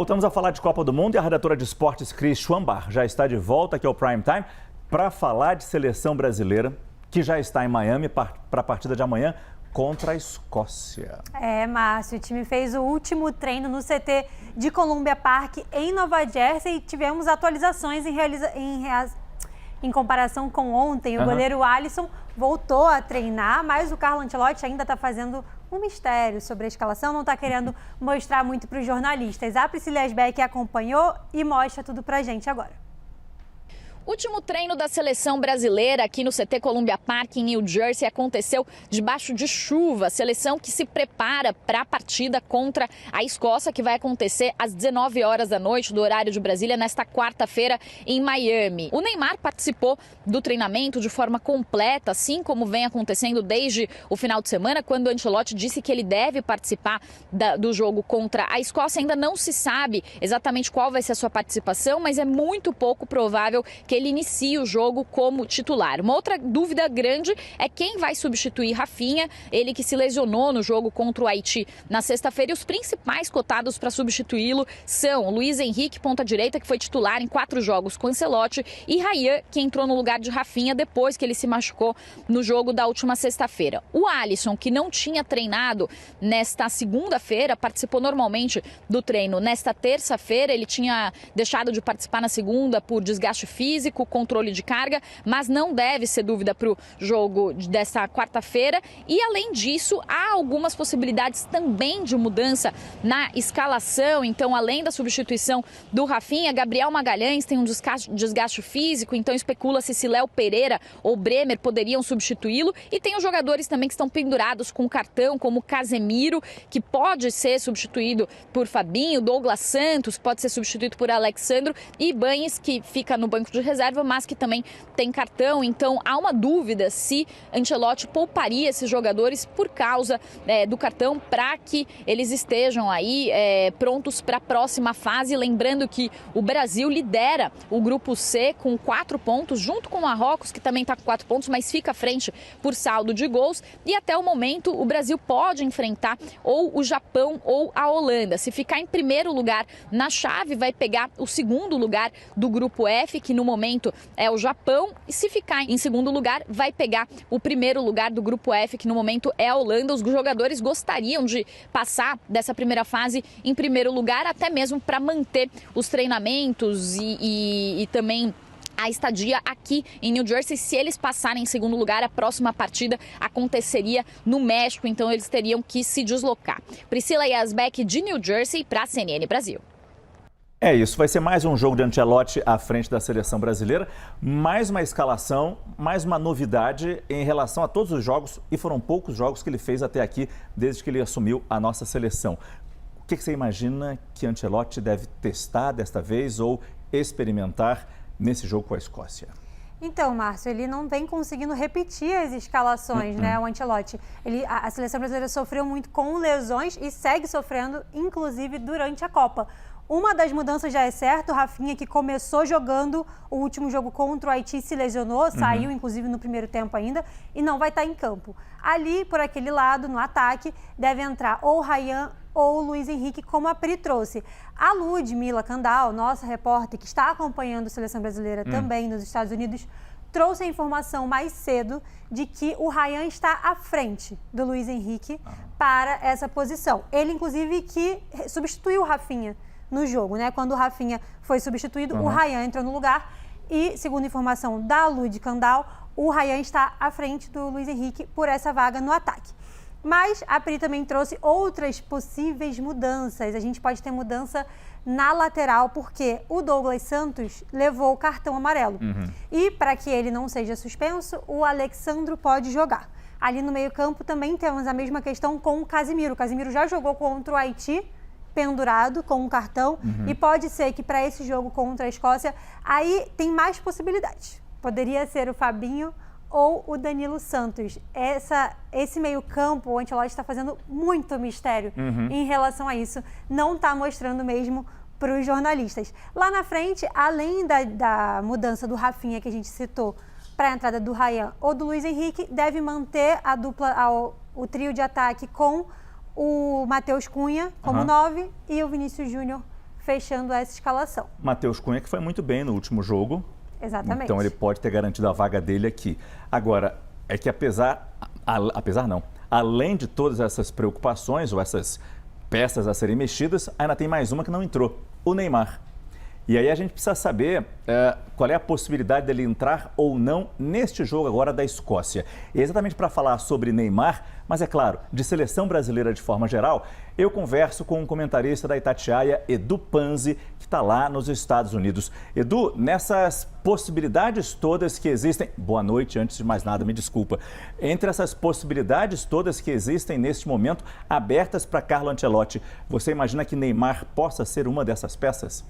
Voltamos a falar de Copa do Mundo e a redatora de esportes Cris Schwambar já está de volta aqui ao Prime Time para falar de seleção brasileira que já está em Miami para a partida de amanhã contra a Escócia. Márcio, o time fez o último treino no CT de Columbia Park em Nova Jersey e tivemos atualizações em comparação com ontem. O goleiro Alisson voltou a treinar, mas o Carlo Ancelotti ainda está fazendo um mistério sobre a escalação, não está querendo mostrar muito para os jornalistas. A Priscila Asbeck acompanhou e mostra tudo para a gente agora. Último treino da seleção brasileira aqui no CT Columbia Park, em New Jersey, aconteceu debaixo de chuva. Seleção que se prepara para a partida contra a Escócia, que vai acontecer às 19 horas da noite, do horário de Brasília, nesta quarta-feira em Miami. O Neymar participou do treinamento de forma completa, assim como vem acontecendo desde o final de semana, quando o Ancelotti disse que ele deve participar do jogo contra a Escócia. Ainda não se sabe exatamente qual vai ser a sua participação, mas é muito pouco provável que ele inicie o jogo como titular. Uma outra dúvida grande é quem vai substituir Rafinha, ele que se lesionou no jogo contra o Haiti na sexta-feira, e os principais cotados para substituí-lo são Luiz Henrique, ponta-direita, que foi titular em 4 jogos com Ancelotti, e Ryan, que entrou no lugar de Rafinha depois que ele se machucou no jogo da última sexta-feira. O Alisson, que não tinha treinado nesta segunda-feira, participou normalmente do treino nesta terça-feira. Ele tinha deixado de participar na segunda por desgaste físico, controle de carga, mas não deve ser dúvida para o jogo desta quarta-feira. E além disso, há algumas possibilidades também de mudança na escalação. Então, além da substituição do Rafinha, Gabriel Magalhães tem um desgaste físico, então especula-se se Léo Pereira ou Bremer poderiam substituí-lo. E tem os jogadores também que estão pendurados com cartão, como Casemiro, que pode ser substituído por Fabinho, Douglas Santos pode ser substituído por Alexandro, e Ibañez, que fica no banco de reserva, mas que também tem cartão. Então há uma dúvida se Ancelotti pouparia esses jogadores por causa do cartão, para que eles estejam aí prontos para a próxima fase. Lembrando que o Brasil lidera o grupo C com 4 pontos, junto com o Marrocos, que também está com 4 pontos, mas fica à frente por saldo de gols. E até o momento o Brasil pode enfrentar ou o Japão ou a Holanda. Se ficar em primeiro lugar na chave, vai pegar o segundo lugar do grupo F, que no momento é o Japão, e se ficar em segundo lugar, vai pegar o primeiro lugar do grupo F, que no momento é a Holanda. Os jogadores gostariam de passar dessa primeira fase em primeiro lugar, até mesmo para manter os treinamentos e também a estadia aqui em New Jersey. Se eles passarem em segundo lugar, a próxima partida aconteceria no México, então eles teriam que se deslocar. Priscila Asbeck, de New Jersey, para a CNN Brasil. É isso, vai ser mais um jogo de Ancelotti à frente da seleção brasileira, mais uma escalação, mais uma novidade em relação a todos os jogos, e foram poucos jogos que ele fez até aqui, desde que ele assumiu a nossa seleção. O que você imagina que Ancelotti deve testar desta vez ou experimentar nesse jogo com a Escócia? Então, Márcio, ele não vem conseguindo repetir as escalações, né, o Ancelotti. A seleção brasileira sofreu muito com lesões e segue sofrendo, inclusive durante a Copa. Uma das mudanças já é certa, o Rafinha, que começou jogando o último jogo contra o Haiti, se lesionou, saiu inclusive no primeiro tempo ainda, e não vai estar em campo. Ali, por aquele lado, no ataque, deve entrar ou o Ryan ou o Luiz Henrique, como a Pri trouxe. A Ludmila Kandal, nossa repórter, que está acompanhando a seleção brasileira também nos Estados Unidos, trouxe a informação mais cedo de que o Ryan está à frente do Luiz Henrique para essa posição. Ele, inclusive, que substituiu o Rafinha no jogo, né? Quando o Rafinha foi substituído, o Ryan entrou no lugar e, segundo informação da Lud Kandal, o Ryan está à frente do Luiz Henrique por essa vaga no ataque. Mas a Pri também trouxe outras possíveis mudanças. A gente pode ter mudança na lateral, porque o Douglas Santos levou o cartão amarelo. E, para que ele não seja suspenso, o Alexandro pode jogar. Ali no meio-campo também temos a mesma questão com o Casemiro. O Casemiro já jogou contra o Haiti, pendurado com um cartão, e pode ser que para esse jogo contra a Escócia, aí tem mais possibilidades. Poderia ser o Fabinho ou o Danilo Santos. Esse meio-campo, o Ancelotti está fazendo muito mistério em relação a isso. Não está mostrando mesmo para os jornalistas. Lá na frente, além da mudança do Rafinha, que a gente citou, para a entrada do Ryan ou do Luiz Henrique, deve manter a dupla, o trio de ataque com o Matheus Cunha como 9 e o Vinícius Júnior fechando essa escalação. Matheus Cunha, que foi muito bem no último jogo. Exatamente. Então ele pode ter garantido a vaga dele aqui. Agora, é que além de todas essas preocupações ou essas peças a serem mexidas, ainda tem mais uma que não entrou, o Neymar. E aí a gente precisa saber qual é a possibilidade dele entrar ou não neste jogo agora da Escócia. E exatamente para falar sobre Neymar, mas é claro, de seleção brasileira de forma geral, eu converso com um comentarista da Itatiaia, Edu Panzi, que está lá nos Estados Unidos. Edu, nessas possibilidades todas que existem... Boa noite, antes de mais nada, me desculpa. Entre essas possibilidades todas que existem neste momento, abertas para Carlo Ancelotti, você imagina que Neymar possa ser uma dessas peças?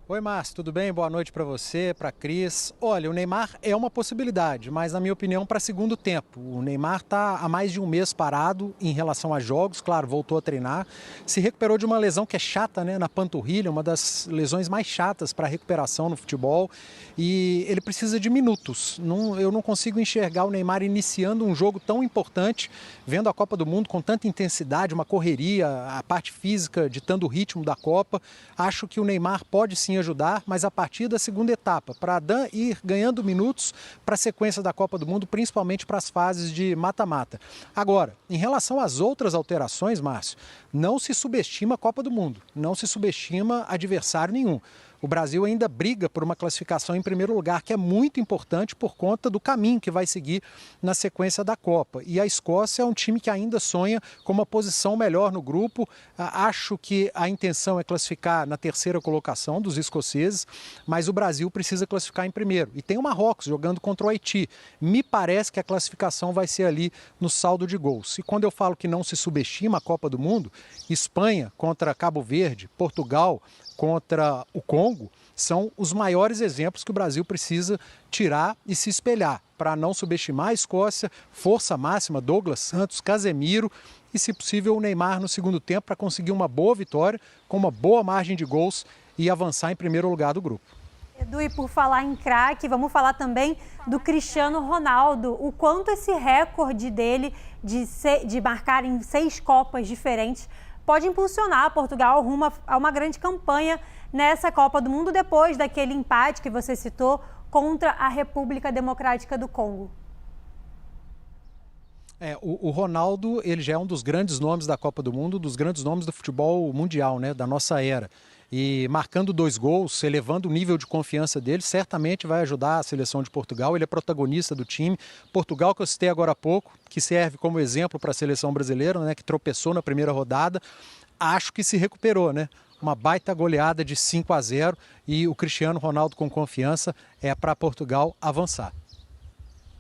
Oi, Márcio, tudo bem? Boa noite para você, para a Cris. Olha, o Neymar é uma possibilidade, mas na minha opinião para segundo tempo. O Neymar está há mais de um mês parado em relação a jogos, claro, voltou a treinar. Se recuperou de uma lesão que é chata, né, na panturrilha, uma das lesões mais chatas para recuperação no futebol. E ele precisa de minutos. Eu não consigo enxergar o Neymar iniciando um jogo tão importante, vendo a Copa do Mundo com tanta intensidade, uma correria, a parte física ditando o ritmo da Copa. Acho que o Neymar pode sim ajudar, mas a partir da segunda etapa, para ir ganhando minutos para a sequência da Copa do Mundo, principalmente para as fases de mata-mata. Agora, em relação às outras alterações, Márcio, não se subestima a Copa do Mundo, não se subestima adversário nenhum. O Brasil ainda briga por uma classificação em primeiro lugar, que é muito importante por conta do caminho que vai seguir na sequência da Copa. E a Escócia é um time que ainda sonha com uma posição melhor no grupo. Acho que a intenção é classificar na terceira colocação dos escoceses, mas o Brasil precisa classificar em primeiro. E tem o Marrocos jogando contra o Haiti. Me parece que a classificação vai ser ali no saldo de gols. E quando eu falo que não se subestima a Copa do Mundo, Espanha contra Cabo Verde, Portugal contra o Congo, são os maiores exemplos que o Brasil precisa tirar e se espelhar, para não subestimar a Escócia, força máxima, Douglas Santos, Casemiro e, se possível, o Neymar no segundo tempo para conseguir uma boa vitória, com uma boa margem de gols e avançar em primeiro lugar do grupo. Edu, e por falar em craque, vamos falar também do Cristiano Ronaldo. O quanto esse recorde dele de marcar em 6 Copas diferentes pode impulsionar Portugal rumo a uma grande campanha nessa Copa do Mundo, depois daquele empate que você citou contra a República Democrática do Congo. O Ronaldo, ele já é um dos grandes nomes da Copa do Mundo, dos grandes nomes do futebol mundial, né, da nossa era. E marcando 2 gols, elevando o nível de confiança dele, certamente vai ajudar a seleção de Portugal. Ele é protagonista do time. Portugal, que eu citei agora há pouco, que serve como exemplo para a seleção brasileira, né, que tropeçou na primeira rodada, acho que se recuperou, né? Uma baita goleada de 5-0 e o Cristiano Ronaldo com confiança é para Portugal avançar.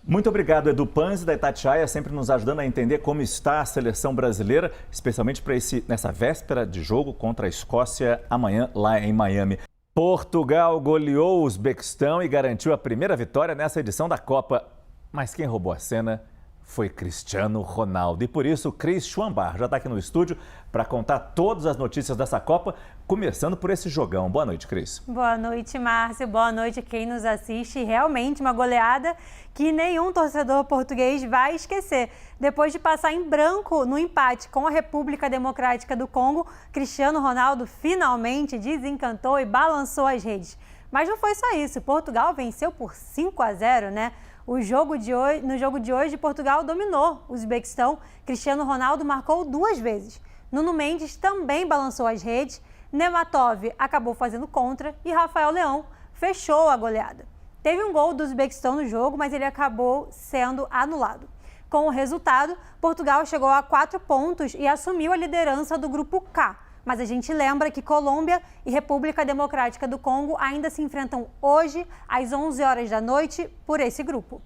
Muito obrigado, Edu Panzi, da Itatiaia, sempre nos ajudando a entender como está a seleção brasileira, especialmente para nessa véspera de jogo contra a Escócia amanhã lá em Miami. Portugal goleou o Uzbequistão e garantiu a primeira vitória nessa edição da Copa. Mas quem roubou a cena foi Cristiano Ronaldo. E por isso, Cris Schwambar já está aqui no estúdio para contar todas as notícias dessa Copa, começando por esse jogão. Boa noite, Cris. Boa noite, Márcio. Boa noite a quem nos assiste. Realmente uma goleada que nenhum torcedor português vai esquecer. Depois de passar em branco no empate com a República Democrática do Congo, Cristiano Ronaldo finalmente desencantou e balançou as redes. Mas não foi só isso. Portugal venceu por 5-0, né? No jogo de hoje, Portugal dominou o Uzbequistão. Cristiano Ronaldo marcou 2 vezes. Nuno Mendes também balançou as redes. Nematov acabou fazendo contra e Rafael Leão fechou a goleada. Teve um gol do Uzbequistão no jogo, mas ele acabou sendo anulado. Com o resultado, Portugal chegou a 4 pontos e assumiu a liderança do grupo K. Mas a gente lembra que Colômbia e República Democrática do Congo ainda se enfrentam hoje, às 11 horas da noite, por esse grupo.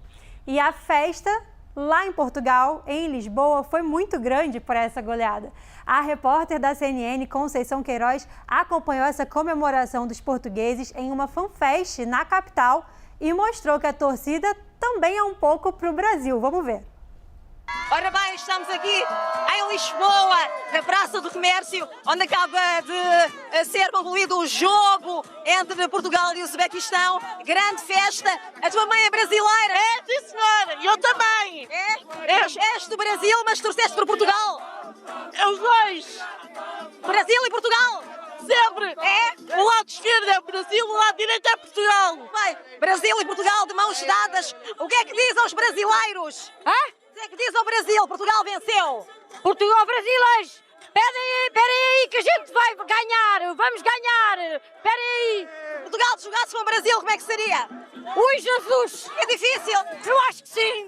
E a festa lá em Portugal, em Lisboa, foi muito grande por essa goleada. A repórter da CNN, Conceição Queiroz, acompanhou essa comemoração dos portugueses em uma fanfest na capital e mostrou que a torcida também é um pouco para o Brasil. Vamos ver. Ora bem, estamos aqui em Lisboa, na Praça do Comércio, onde acaba de ser concluído o jogo entre Portugal e o Uzbequistão. Grande festa. A tua mãe é brasileira? É, sim senhora, eu também. És do Brasil, mas torceste por Portugal? É os dois. Brasil e Portugal. Sempre. É? O lado esquerdo é o Brasil, o lado direito é Portugal. Bem, Brasil e Portugal de mãos dadas. O que é que diz aos brasileiros? O que é que diz ao Brasil? Portugal venceu. Portugal, brasileiros. Espera aí que a gente vai ganhar. Vamos ganhar. Espera aí. Portugal, se jogasse com o Brasil, como é que seria? Ui, Jesus. É difícil? Eu acho que sim.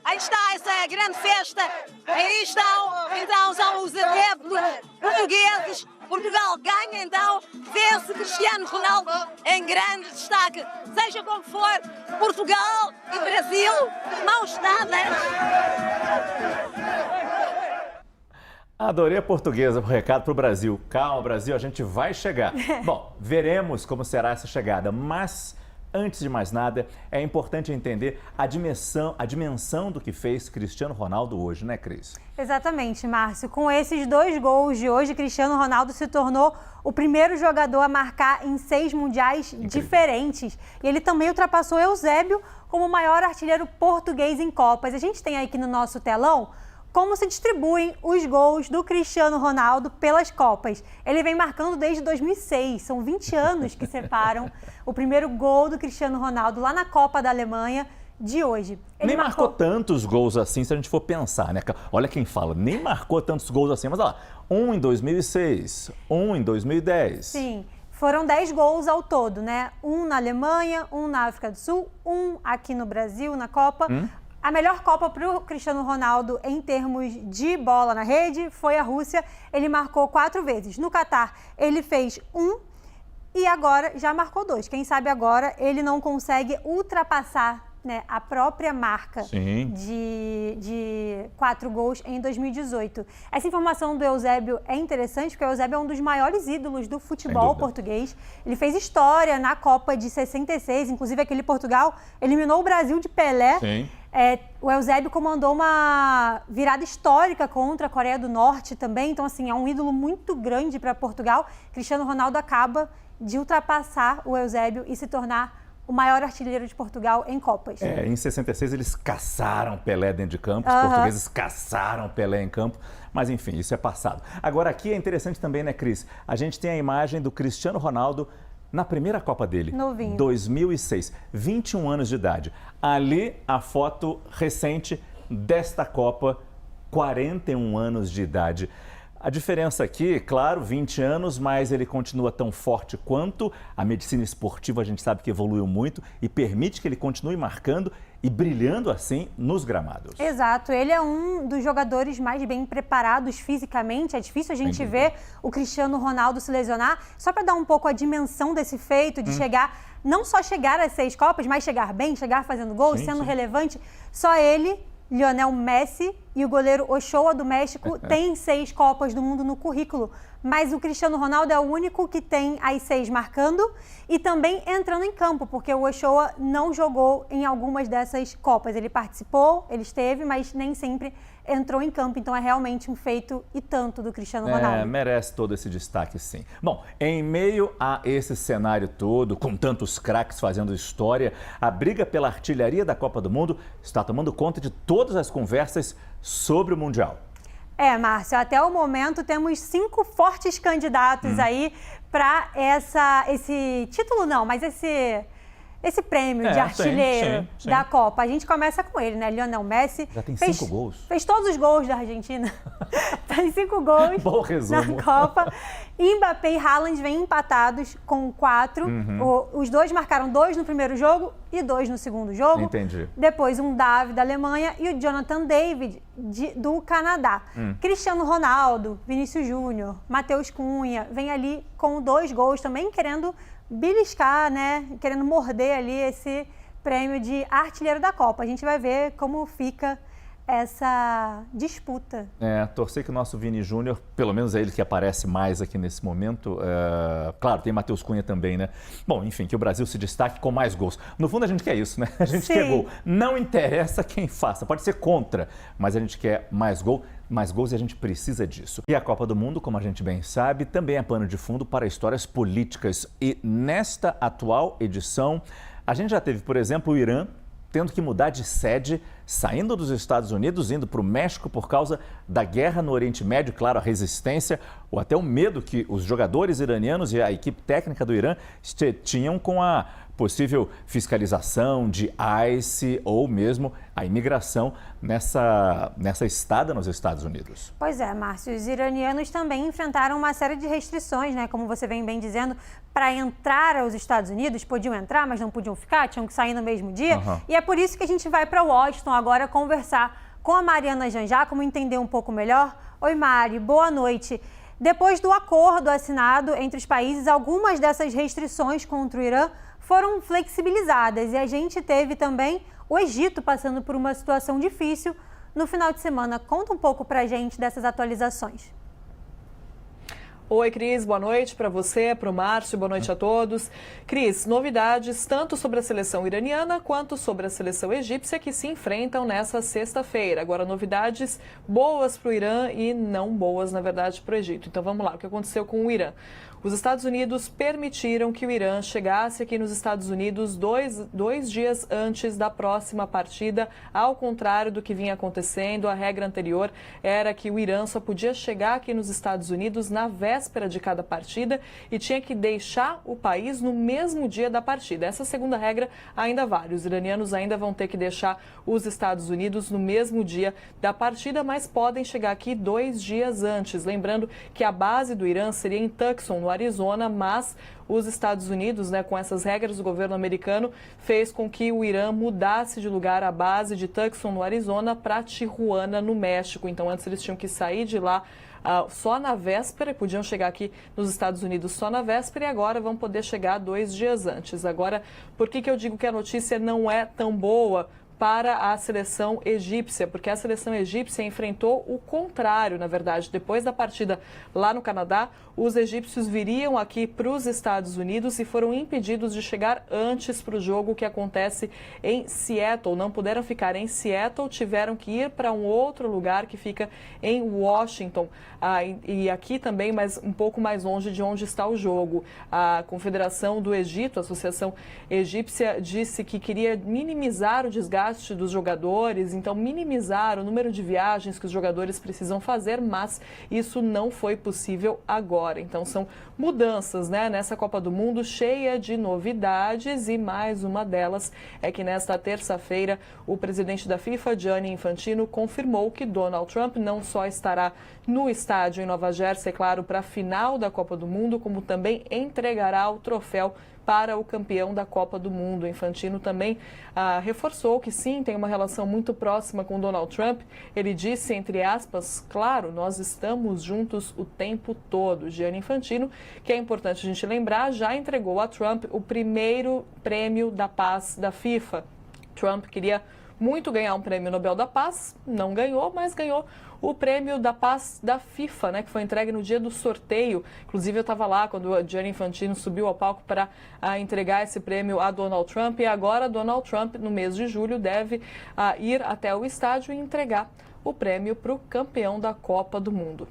Aí está essa grande festa. Aí estão, então, são os adeptos portugueses. Portugal ganha, então, vence Cristiano Ronaldo em grande destaque. Seja como for, Portugal e Brasil, mãos dadas. Adorei a portuguesa, o recado para o Brasil. Calma, Brasil, a gente vai chegar. Bom, veremos como será essa chegada, mas antes de mais nada, é importante entender a dimensão do que fez Cristiano Ronaldo hoje, né, Cris? Exatamente, Márcio. Com esses 2 gols de hoje, Cristiano Ronaldo se tornou o primeiro jogador a marcar em 6 mundiais diferentes. E ele também ultrapassou Eusébio como o maior artilheiro português em Copas. A gente tem aqui no nosso telão como se distribuem os gols do Cristiano Ronaldo pelas Copas. Ele vem marcando desde 2006, são 20 anos que separam o primeiro gol do Cristiano Ronaldo lá na Copa da Alemanha de hoje. Ele nem marcou tantos gols assim, se a gente for pensar, né? Olha quem fala, nem marcou tantos gols assim, mas olha lá, um em 2006, um em 2010. Sim. Foram 10 gols ao todo, né? Um na Alemanha, um na África do Sul, um aqui no Brasil, na Copa. A melhor Copa para o Cristiano Ronaldo em termos de bola na rede foi a Rússia. Ele marcou 4 vezes. No Catar, ele fez 1 e agora já marcou 2. Quem sabe agora ele não consegue ultrapassar, né, a própria marca de 4 gols em 2018. Essa informação do Eusébio é interessante porque o Eusébio é um dos maiores ídolos do futebol português. Ele fez história na Copa de 66, inclusive aquele Portugal eliminou o Brasil de Pelé. Sim. O Eusébio comandou uma virada histórica contra a Coreia do Norte também. Então, assim, é um ídolo muito grande para Portugal. Cristiano Ronaldo acaba de ultrapassar o Eusébio e se tornar o maior artilheiro de Portugal em Copas. Em 66 eles caçaram Pelé dentro de campo, os portugueses caçaram Pelé em campo, mas enfim, isso é passado. Agora aqui é interessante também, né, Cris? A gente tem a imagem do Cristiano Ronaldo na primeira Copa dele, novinho. 2006, 21 anos de idade. Ali a foto recente desta Copa, 41 anos de idade. A diferença aqui, claro, 20 anos, mas ele continua tão forte quanto. A medicina esportiva a gente sabe que evoluiu muito e permite que ele continue marcando e brilhando assim nos gramados. Exato, ele é um dos jogadores mais bem preparados fisicamente. É difícil a gente ver o Cristiano Ronaldo se lesionar. Só para dar um pouco a dimensão desse feito, de chegar, não só chegar às 6 Copas, mas chegar bem, chegar fazendo gols, sendo relevante. Só ele, Lionel Messi e o goleiro Ochoa do México têm 6 Copas do Mundo no currículo, mas o Cristiano Ronaldo é o único que tem as 6 marcando e também entrando em campo, porque o Ochoa não jogou em algumas dessas Copas. Ele participou, ele esteve, mas nem sempre entrou em campo, então é realmente um feito e tanto do Cristiano Ronaldo. Merece todo esse destaque, sim. Bom, em meio a esse cenário todo, com tantos craques fazendo história, a briga pela artilharia da Copa do Mundo está tomando conta de todas as conversas sobre o Mundial. Márcio, até o momento temos 5 fortes candidatos aí para esse título, não, mas esse prêmio de artilheiro da Copa. A gente começa com ele, né? Lionel Messi. Já tem 5 gols. Fez todos os gols da Argentina. Tem 5 gols Bom resumo. na Copa. Mbappé e Haaland vêm empatados com 4. Os dois marcaram 2 no primeiro jogo e 2 no segundo jogo. Entendi. Depois um David da Alemanha e o Jonathan David do Canadá. Cristiano Ronaldo, Vinícius Júnior, Matheus Cunha, vem ali com 2 gols também querendo beliscar, né? Querendo morder ali esse prêmio de artilheiro da Copa. A gente vai ver como fica essa disputa. Torcer que o nosso Vini Júnior, pelo menos é ele que aparece mais aqui nesse momento. Claro, tem Matheus Cunha também, né? Bom, enfim, que o Brasil se destaque com mais gols. No fundo, a gente quer isso, né? A gente quer gol. Não interessa quem faça, pode ser contra, mas a gente quer mais gols e a gente precisa disso. E a Copa do Mundo, como a gente bem sabe, também é pano de fundo para histórias políticas. E nesta atual edição, a gente já teve, por exemplo, o Irã tendo que mudar de sede saindo dos Estados Unidos, indo para o México por causa da guerra no Oriente Médio, claro, a resistência ou até o medo que os jogadores iranianos e a equipe técnica do Irã tinham com a possível fiscalização de ICE ou mesmo a imigração nessa estada nos Estados Unidos. Pois é, Márcio, os iranianos também enfrentaram uma série de restrições, né? Como você vem bem dizendo, para entrar aos Estados Unidos, podiam entrar, mas não podiam ficar, tinham que sair no mesmo dia. E é por isso que a gente vai para Washington agora conversar com a Mariana Janjacomo, entender um pouco melhor. Oi, Mari, boa noite. Depois do acordo assinado entre os países, algumas dessas restrições contra o Irã foram flexibilizadas e a gente teve também o Egito passando por uma situação difícil no final de semana. Conta um pouco pra gente dessas atualizações. Oi, Cris, boa noite para você, para o Márcio, boa noite a todos. Cris, novidades tanto sobre a seleção iraniana quanto sobre a seleção egípcia que se enfrentam nessa sexta-feira. Agora, novidades boas para o Irã e não boas, na verdade, para o Egito. Então, vamos lá, o que aconteceu com o Irã? Os Estados Unidos permitiram que o Irã chegasse aqui nos Estados Unidos dois dias antes da próxima partida, ao contrário do que vinha acontecendo. A regra anterior era que o Irã só podia chegar aqui nos Estados Unidos na véspera de cada partida e tinha que deixar o país no mesmo dia da partida. Essa segunda regra ainda vale. Os iranianos ainda vão ter que deixar os Estados Unidos no mesmo dia da partida, mas podem chegar aqui 2 dias antes. Lembrando que a base do Irã seria em Tucson, no Arizona, mas os Estados Unidos, com essas regras do governo americano, fez com que o Irã mudasse de lugar a base de Tucson, no Arizona, para Tijuana, no México. Então, antes eles tinham que sair de lá só na véspera, podiam chegar aqui nos Estados Unidos só na véspera e agora vão poder chegar 2 dias antes. Agora, por que eu digo que a notícia não é tão boa para a seleção egípcia? Porque a seleção egípcia enfrentou o contrário, na verdade. Depois da partida lá no Canadá, os egípcios viriam aqui para os Estados Unidos e foram impedidos de chegar antes para o jogo que acontece em Seattle. Não puderam ficar em Seattle, tiveram que ir para um outro lugar que fica em Washington. E aqui também, mas um pouco mais longe de onde está o jogo. A Confederação do Egito, a Associação Egípcia, disse que queria minimizar o desgaste dos jogadores, então minimizar o número de viagens que os jogadores precisam fazer, mas isso não foi possível agora. Então são mudanças, nessa Copa do Mundo cheia de novidades e mais uma delas é que nesta terça-feira o presidente da FIFA, Gianni Infantino, confirmou que Donald Trump não só estará no estádio em Nova Jersey, claro, para a final da Copa do Mundo, como também entregará o troféu para o campeão da Copa do Mundo. Infantino também reforçou que sim, tem uma relação muito próxima com Donald Trump. Ele disse, entre aspas, claro, nós estamos juntos o tempo todo. Gianni Infantino, que é importante a gente lembrar, já entregou a Trump o primeiro prêmio da paz da FIFA. Trump queria muito ganhar um prêmio Nobel da Paz, não ganhou, mas ganhou o prêmio da paz da FIFA, que foi entregue no dia do sorteio. Inclusive, eu estava lá quando o Gianni Infantino subiu ao palco para entregar esse prêmio a Donald Trump. E agora, Donald Trump, no mês de julho, deve ir até o estádio e entregar o prêmio para o campeão da Copa do Mundo.